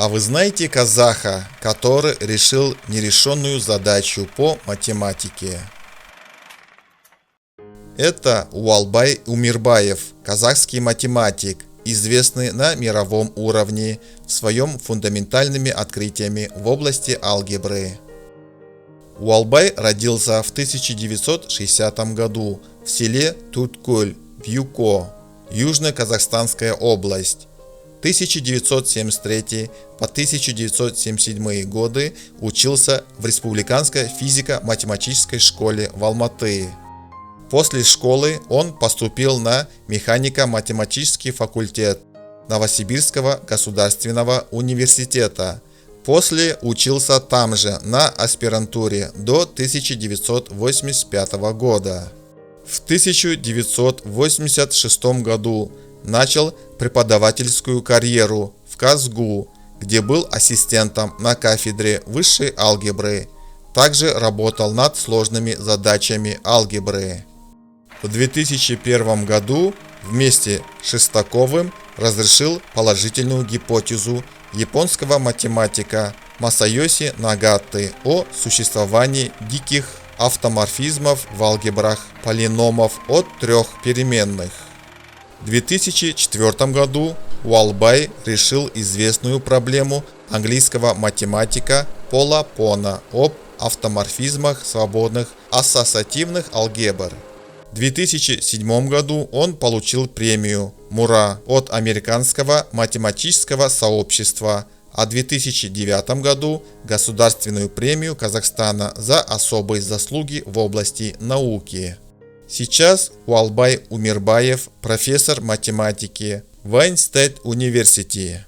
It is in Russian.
А вы знаете казаха, который решил нерешенную задачу по математике? Это Уалбай Умирбаев, казахский математик, известный на мировом уровне в своем фундаментальными открытиями в области алгебры. Уалбай родился в 1960 году в селе Туткуль в Юко, Южно-Казахстанская область. 1973 по 1977 годы учился в Республиканской физико-математической школе в Алматы. После школы он поступил на механико-математический факультет Новосибирского государственного университета. После учился там же на аспирантуре до 1985 года. В 1986 году начал преподавательскую карьеру в КАЗГУ, где был ассистентом на кафедре высшей алгебры. Также работал над сложными задачами алгебры. В 2001 году вместе с Шестаковым разрешил положительную гипотезу японского математика Масайоси Нагаты о существовании диких автоморфизмов в алгебрах полиномов от трех переменных. В 2004 году Уалбай решил известную проблему английского математика Пола Пона об автоморфизмах свободных ассоциативных алгебр. В 2007 году он получил премию Мура от Американского математического сообщества, а в 2009 году Государственную премию Казахстана за особые заслуги в области науки. Сейчас Уалбай Умирбаев профессор математики в Вайн Стейт Университи.